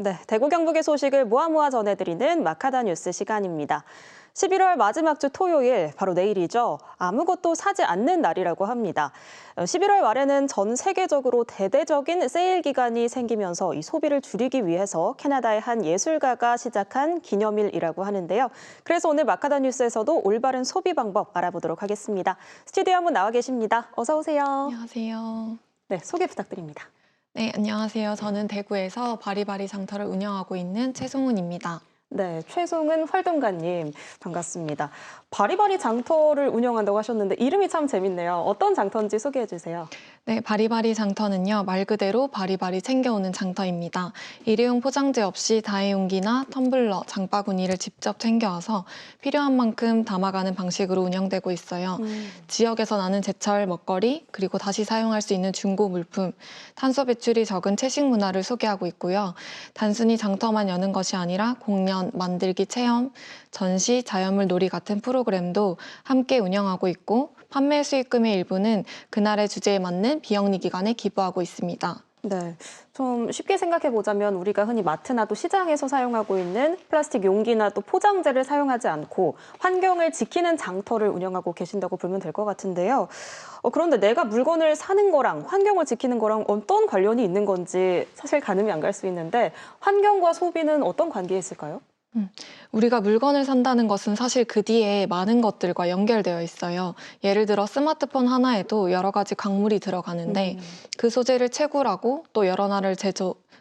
네, 대구 경북의 소식을 모아모아 전해드리는 마카다 뉴스 시간입니다. 11월 마지막 주 토요일, 바로 내일이죠. 아무것도 사지 않는 날이라고 합니다. 11월 말에는 전 세계적으로 대대적인 세일 기간이 생기면서 이 소비를 줄이기 위해서 캐나다의 한 예술가가 시작한 기념일이라고 하는데요. 그래서 오늘 마카다 뉴스에서도 올바른 소비 방법 알아보도록 하겠습니다. 스튜디오에 한 분 나와 계십니다. 어서 오세요. 안녕하세요. 네, 소개 부탁드립니다. 네, 안녕하세요. 저는 대구에서 바리바리 장터를 운영하고 있는 최송은입니다. 네, 최송은 활동가님 반갑습니다. 바리바리 장터를 운영한다고 하셨는데 이름이 참 재밌네요. 어떤 장터인지 소개해 주세요. 네, 바리바리 장터는요, 말 그대로 바리바리 챙겨오는 장터입니다. 일회용 포장재 없이 다회용기나 텀블러, 장바구니를 직접 챙겨와서 필요한 만큼 담아가는 방식으로 운영되고 있어요. 지역에서 나는 제철 먹거리, 그리고 다시 사용할 수 있는 중고 물품, 탄소 배출이 적은 채식 문화를 소개하고 있고요. 단순히 장터만 여는 것이 아니라 공연, 만들기 체험, 전시, 자연물 놀이 같은 프로그램도 함께 운영하고 있고, 판매 수익금의 일부는 그날의 주제에 맞는 비영리 기관에 기부하고 있습니다. 네, 좀 쉽게 생각해 보자면 우리가 흔히 마트나 또 시장에서 사용하고 있는 플라스틱 용기나 또 포장재를 사용하지 않고 환경을 지키는 장터를 운영하고 계신다고 보면 될 것 같은데요. 그런데 내가 물건을 사는 거랑 환경을 지키는 거랑 어떤 관련이 있는 건지 사실 가늠이 안 갈 수 있는데 환경과 소비는 어떤 관계에 있을까요? 우리가 물건을 산다는 것은 사실 그 뒤에 많은 것들과 연결되어 있어요. 예를 들어 스마트폰 하나에도 여러 가지 광물이 들어가는데 그 소재를 채굴하고 또 여러 날을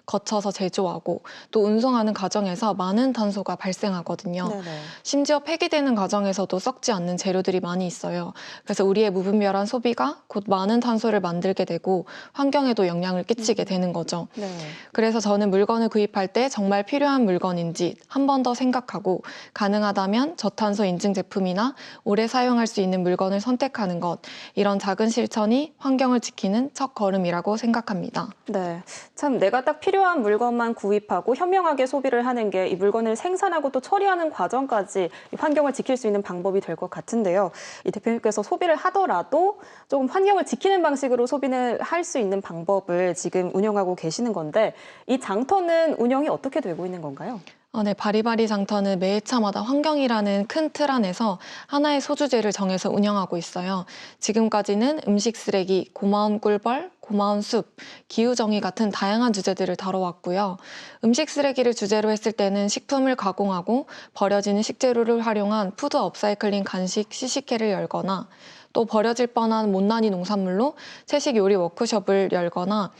거쳐서 제조하고 또 운송하는 과정에서 많은 탄소가 발생하거든요. 네네. 심지어 폐기되는 과정에서도 썩지 않는 재료들이 많이 있어요. 그래서 우리의 무분별한 소비가 곧 많은 탄소를 만들게 되고 환경에도 영향을 끼치게 되는 거죠. 네. 그래서 저는 물건을 구입할 때 정말 필요한 물건인지 한 번 더 생각하고 가능하다면 저탄소 인증 제품이나 오래 사용할 수 있는 물건을 선택하는 것, 이런 작은 실천이 환경을 지키는 첫 걸음이라고 생각합니다. 네, 참 내가 딱 필요한 물건만 구입하고 현명하게 소비를 하는 게 이 물건을 생산하고 또 처리하는 과정까지 이 환경을 지킬 수 있는 방법이 될 것 같은데요. 이 대표님께서 소비를 하더라도 조금 환경을 지키는 방식으로 소비를 할 수 있는 방법을 지금 운영하고 계시는 건데 이 장터는 운영이 어떻게 되고 있는 건가요? 네, 바리바리 장터는 매 회차마다 환경이라는 큰 틀 안에서 하나의 소주제를 정해서 운영하고 있어요. 지금까지는 음식 쓰레기, 고마운 꿀벌, 고마운 숲, 기후정의 같은 다양한 주제들을 다뤄왔고요. 음식 쓰레기를 주제로 했을 때는 식품을 가공하고 버려지는 식재료를 활용한 푸드 업사이클링 간식 시식회를 열거나 또 버려질 뻔한 못난이 농산물로 채식 요리 워크숍을 열거나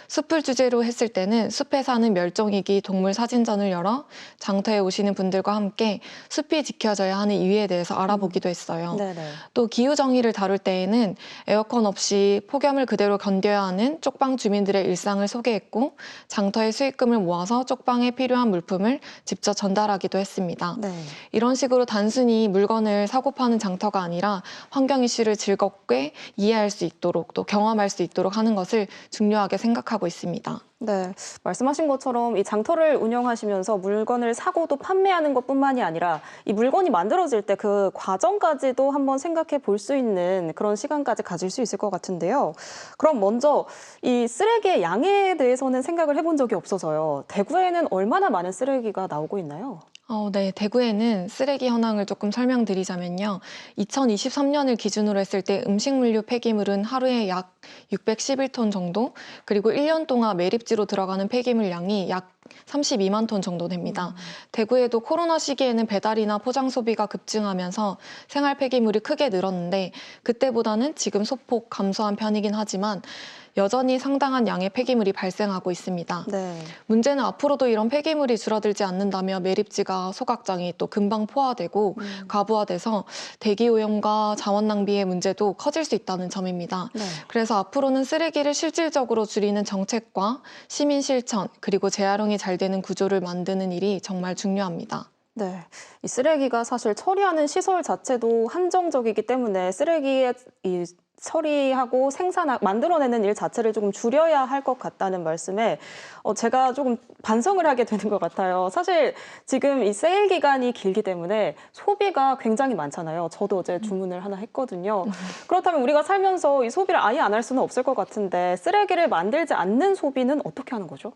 숲을 주제로 했을 때는 숲에 사는 멸종위기 동물 사진전을 열어 장터에 오시는 분들과 함께 숲이 지켜져야 하는 이유에 대해서 알아보기도 했어요. 네네. 또 기후정의를 다룰 때에는 에어컨 없이 폭염을 그대로 견뎌야 하는 쪽방 주민들의 일상을 소개했고 장터의 수익금을 모아서 쪽방에 필요한 물품을 직접 전달하기도 했습니다. 네. 이런 식으로 단순히 물건을 사고 파는 장터가 아니라 환경 이슈를 즐겁게 이해할 수 있도록 또 경험할 수 있도록 하는 것을 중요하게 생각하고 있습니다. 네, 말씀하신 것처럼 이 장터를 운영하시면서 물건을 사고 또 판매하는 것뿐만이 아니라 이 물건이 만들어질 때 그 과정까지도 한번 생각해 볼 수 있는 그런 시간까지 가질 수 있을 것 같은데요. 그럼 먼저 이 쓰레기의 양에 대해서는 생각을 해본 적이 없어서요. 대구에는 얼마나 많은 쓰레기가 나오고 있나요? 네, 대구에는 쓰레기 현황을 조금 설명드리자면요. 2023년을 기준으로 했을 때 음식물류 폐기물은 하루에 약 611톤 정도, 그리고 1년 동안 매립지로 들어가는 폐기물 양이 약 32만 톤 정도 됩니다. 대구에도 코로나 시기에는 배달이나 포장 소비가 급증하면서 생활 폐기물이 크게 늘었는데 그때보다는 지금 소폭 감소한 편이긴 하지만 여전히 상당한 양의 폐기물이 발생하고 있습니다. 네. 문제는 앞으로도 이런 폐기물이 줄어들지 않는다면 매립지가 소각장이 또 금방 포화되고 과부하돼서 대기 오염과 자원 낭비의 문제도 커질 수 있다는 점입니다. 네. 그래서 앞으로는 쓰레기를 실질적으로 줄이는 정책과 시민 실천 그리고 재활용이 잘 되는 구조를 만드는 일이 정말 중요합니다. 네, 이 쓰레기가 사실 처리하는 시설 자체도 한정적이기 때문에 쓰레기의 이 처리하고 만들어내는 일 자체를 조금 줄여야 할 것 같다는 말씀에 제가 조금 반성을 하게 되는 것 같아요. 사실 지금 이 세일 기간이 길기 때문에 소비가 굉장히 많잖아요. 저도 어제 주문을 하나 했거든요. 그렇다면 우리가 살면서 이 소비를 아예 안 할 수는 없을 것 같은데 쓰레기를 만들지 않는 소비는 어떻게 하는 거죠?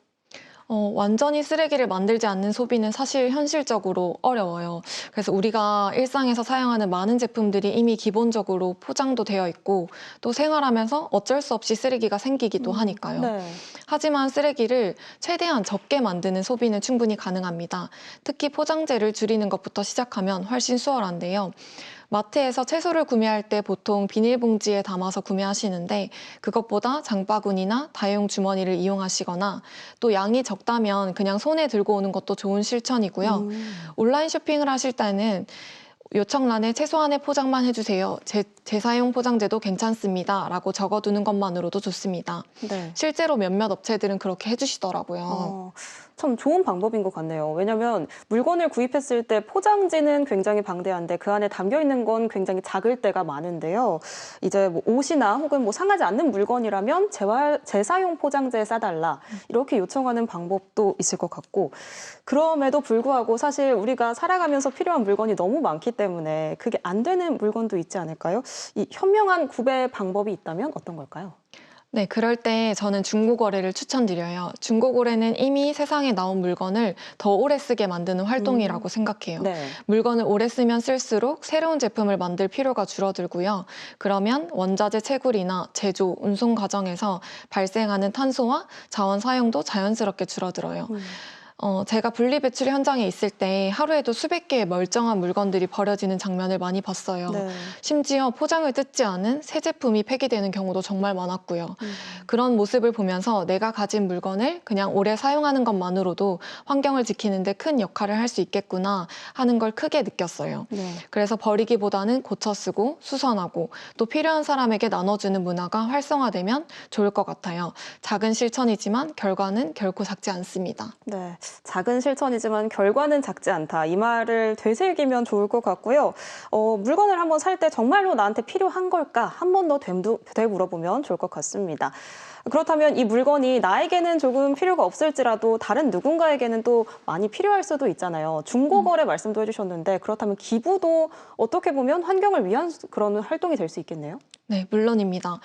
완전히 쓰레기를 만들지 않는 소비는 사실 현실적으로 어려워요. 그래서 우리가 일상에서 사용하는 많은 제품들이 이미 기본적으로 포장도 되어 있고 또 생활하면서 어쩔 수 없이 쓰레기가 생기기도 하니까요. 네. 하지만 쓰레기를 최대한 적게 만드는 소비는 충분히 가능합니다. 특히 포장재를 줄이는 것부터 시작하면 훨씬 수월한데요. 마트에서 채소를 구매할 때 보통 비닐봉지에 담아서 구매하시는데 그것보다 장바구니나 다용 주머니를 이용하시거나 또 양이 적다면 그냥 손에 들고 오는 것도 좋은 실천이고요. 온라인 쇼핑을 하실 때는 요청란에 최소한의 포장만 해주세요. 재사용 포장재도 괜찮습니다. 라고 적어두는 것만으로도 좋습니다. 네. 실제로 몇몇 업체들은 그렇게 해주시더라고요. 참 좋은 방법인 것 같네요. 왜냐하면 물건을 구입했을 때 포장지는 굉장히 방대한데 그 안에 담겨 있는 건 굉장히 작을 때가 많은데요. 이제 뭐 옷이나 혹은 뭐 상하지 않는 물건이라면 재사용 포장재 싸달라 이렇게 요청하는 방법도 있을 것 같고 그럼에도 불구하고 사실 우리가 살아가면서 필요한 물건이 너무 많기 때문에 그게 안 되는 물건도 있지 않을까요? 이 현명한 구매 방법이 있다면 어떤 걸까요? 네, 그럴 때 저는 중고거래를 추천드려요. 중고거래는 이미 세상에 나온 물건을 더 오래 쓰게 만드는 활동이라고 생각해요. 네. 물건을 오래 쓰면 쓸수록 새로운 제품을 만들 필요가 줄어들고요. 그러면 원자재 채굴이나 제조, 운송 과정에서 발생하는 탄소와 자원 사용도 자연스럽게 줄어들어요. 제가 분리배출 현장에 있을 때 하루에도 수백 개의 멀쩡한 물건들이 버려지는 장면을 많이 봤어요. 네. 심지어 포장을 뜯지 않은 새 제품이 폐기되는 경우도 정말 많았고요. 그런 모습을 보면서 내가 가진 물건을 그냥 오래 사용하는 것만으로도 환경을 지키는 데 큰 역할을 할 수 있겠구나 하는 걸 크게 느꼈어요. 네. 그래서 버리기보다는 고쳐 쓰고 수선하고 또 필요한 사람에게 나눠주는 문화가 활성화되면 좋을 것 같아요. 작은 실천이지만 결과는 결코 작지 않습니다. 네, 작은 실천이지만 결과는 작지 않다. 이 말을 되새기면 좋을 것 같고요. 물건을 한번 살 때 정말로 나한테 필요한 걸까? 한 번 더 되물어보면 좋을 것 같습니다. 그렇다면 이 물건이 나에게는 조금 필요가 없을지라도 다른 누군가에게는 또 많이 필요할 수도 있잖아요. 중고거래 말씀도 해주셨는데 그렇다면 기부도 어떻게 보면 환경을 위한 그런 활동이 될 수 있겠네요. 네, 물론입니다.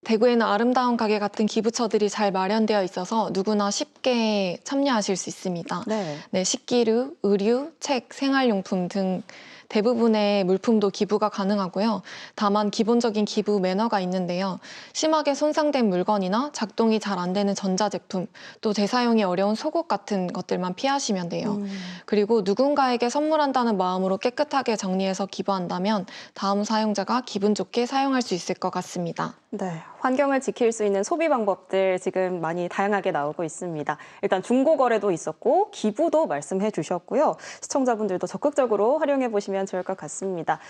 대구에는 아름다운 가게 같은 기부처들이 잘 마련되어 있어서 누구나 쉽게 참여하실 수 있습니다. 네. 네, 식기류, 의류, 책, 생활용품 등 대부분의 물품도 기부가 가능하고요. 다만 기본적인 기부 매너가 있는데요. 심하게 손상된 물건이나 작동이 잘 안 되는 전자제품, 또 재사용이 어려운 속옷 같은 것들만 피하시면 돼요. 그리고 누군가에게 선물한다는 마음으로 깨끗하게 정리해서 기부한다면 다음 사용자가 기분 좋게 사용할 수 있을 것 같습니다. 네, 환경을 지킬 수 있는 소비 방법들 지금 많이 다양하게 나오고 있습니다. 일단 중고거래도 있었고 기부도 말씀해 주셨고요. 시청자분들도 적극적으로 활용해 보시면 좋을 것 같습니다.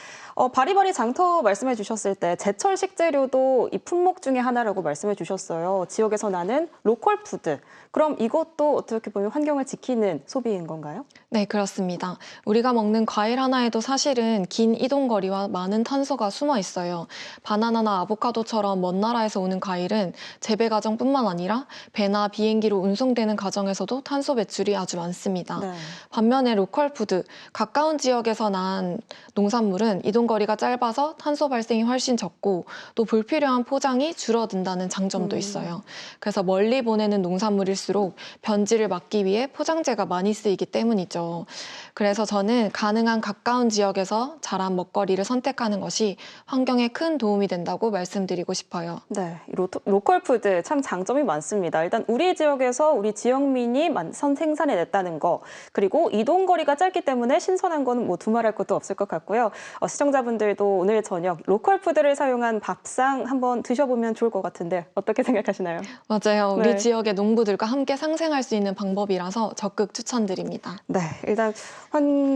바리바리 장터 말씀해 주셨을 때 제철 식재료도 이 품목 중에 하나라고 말씀해 주셨어요. 지역에서 나는 로컬 푸드. 그럼 이것도 어떻게 보면 환경을 지키는 소비인 건가요? 네, 그렇습니다. 우리가 먹는 과일 하나에도 사실은 긴 이동거리와 많은 탄소가 숨어 있어요. 바나나나 아보카도처럼 먼 나라에서 오는 과일은 재배 과정뿐만 아니라 배나 비행기로 운송되는 과정에서도 탄소 배출이 아주 많습니다. 네. 반면에 로컬 푸드, 가까운 지역에서 난 농산물은 이동거리가 짧아서 탄소 발생이 훨씬 적고 또 불필요한 포장이 줄어든다는 장점도 있어요. 그래서 멀리 보내는 농산물일수록 변질을 막기 위해 포장재가 많이 쓰이기 때문이죠. 그래서 저는 가능한 가까운 지역에서 자란 먹거리를 선택하는 것이 환경에 큰 도움이 된다고 말씀드리고 싶어요. 네, 이 로컬 푸드 참 장점이 많습니다. 일단 우리 지역에서 우리 지역민이 생산해냈다는 거, 그리고 이동 거리가 짧기 때문에 신선한 거는 뭐 두말할 것도 없을 것 같고요. 시청자분들도 오늘 저녁 로컬 푸드를 사용한 밥상 한번 드셔보면 좋을 것 같은데 어떻게 생각하시나요? 맞아요. 네. 우리 지역의 농부들과 함께 상생할 수 있는 방법이라서 적극 추천드립니다. 네, 일단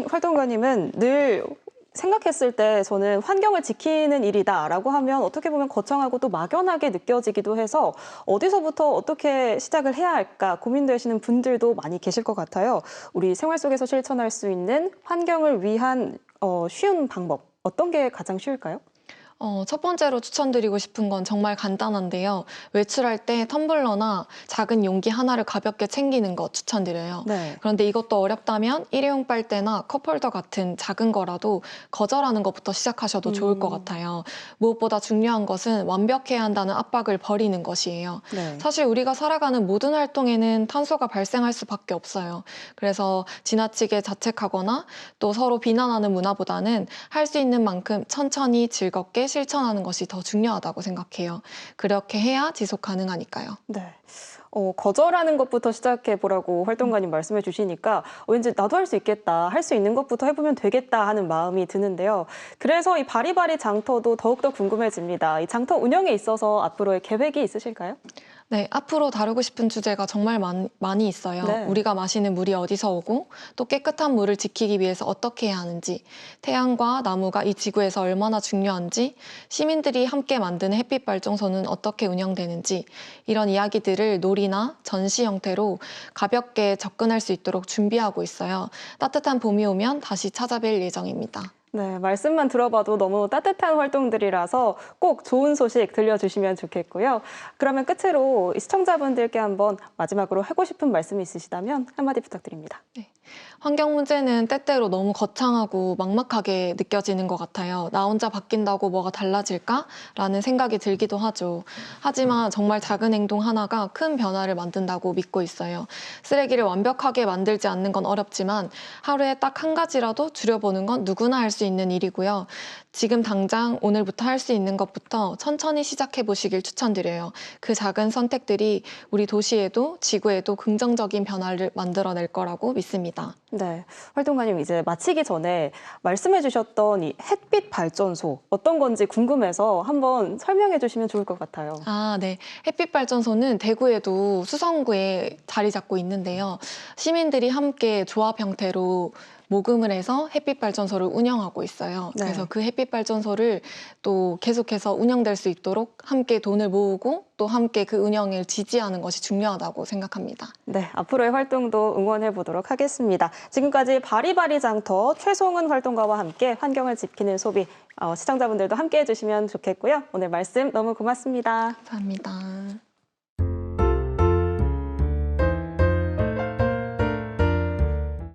활동가님은 늘 생각했을 때 저는 환경을 지키는 일이다라고 하면 어떻게 보면 거창하고 또 막연하게 느껴지기도 해서 어디서부터 어떻게 시작을 해야 할까 고민되시는 분들도 많이 계실 것 같아요. 우리 생활 속에서 실천할 수 있는 환경을 위한 쉬운 방법 어떤 게 가장 쉬울까요? 첫 번째로 추천드리고 싶은 건 정말 간단한데요. 외출할 때 텀블러나 작은 용기 하나를 가볍게 챙기는 거 추천드려요. 네. 그런데 이것도 어렵다면 일회용 빨대나 컵홀더 같은 작은 거라도 거절하는 것부터 시작하셔도 좋을 것 같아요. 무엇보다 중요한 것은 완벽해야 한다는 압박을 버리는 것이에요. 네. 사실 우리가 살아가는 모든 활동에는 탄소가 발생할 수밖에 없어요. 그래서 지나치게 자책하거나 또 서로 비난하는 문화보다는 할 수 있는 만큼 천천히 즐겁게 실천하는 것이 더 중요하다고 생각해요. 그렇게 해야 지속 가능하니까요. 네. 거절하는 것부터 시작해 보라고 활동가님 말씀해 주시니까 왠지 나도 할 수 있겠다, 할 수 있는 것부터 해보면 되겠다 하는 마음이 드는데요. 그래서 이 바리바리 장터도 더욱더 궁금해집니다. 이 장터 운영에 있어서 앞으로의 계획이 있으실까요? 네, 앞으로 다루고 싶은 주제가 정말 많이 있어요. 네. 우리가 마시는 물이 어디서 오고 또 깨끗한 물을 지키기 위해서 어떻게 해야 하는지, 태양과 나무가 이 지구에서 얼마나 중요한지, 시민들이 함께 만드는 햇빛 발전소는 어떻게 운영되는지 이런 이야기들을 놀이나 전시 형태로 가볍게 접근할 수 있도록 준비하고 있어요. 따뜻한 봄이 오면 다시 찾아뵐 예정입니다. 네, 말씀만 들어봐도 너무 따뜻한 활동들이라서 꼭 좋은 소식 들려주시면 좋겠고요. 그러면 끝으로 이 시청자분들께 한번 마지막으로 하고 싶은 말씀이 있으시다면 한마디 부탁드립니다. 환경 문제는 때때로 너무 거창하고 막막하게 느껴지는 것 같아요. 나 혼자 바뀐다고 뭐가 달라질까? 라는 생각이 들기도 하죠. 하지만 정말 작은 행동 하나가 큰 변화를 만든다고 믿고 있어요. 쓰레기를 완벽하게 만들지 않는 건 어렵지만 하루에 딱 한 가지라도 줄여보는 건 누구나 할 수 있는 일이고요. 지금 당장 오늘부터 할 수 있는 것부터 천천히 시작해 보시길 추천드려요. 그 작은 선택들이 우리 도시에도 지구에도 긍정적인 변화를 만들어낼 거라고 믿습니다. 네, 활동가님 이제 마치기 전에 말씀해 주셨던 이 햇빛 발전소 어떤 건지 궁금해서 한번 설명해 주시면 좋을 것 같아요. 아, 네. 햇빛 발전소는 대구에도 수성구에 자리 잡고 있는데요. 시민들이 함께 조합 형태로 모금을 해서 햇빛 발전소를 운영하고 있어요. 네. 그래서 그 햇빛 발전소를 또 계속해서 운영될 수 있도록 함께 돈을 모으고 또 함께 그 운영을 지지하는 것이 중요하다고 생각합니다. 네, 앞으로의 활동도 응원해 보도록 하겠습니다. 지금까지 바리바리 장터 최송은 활동가와 함께 환경을 지키는 소비 시청자분들도 함께 해주시면 좋겠고요. 오늘 말씀 너무 고맙습니다. 감사합니다.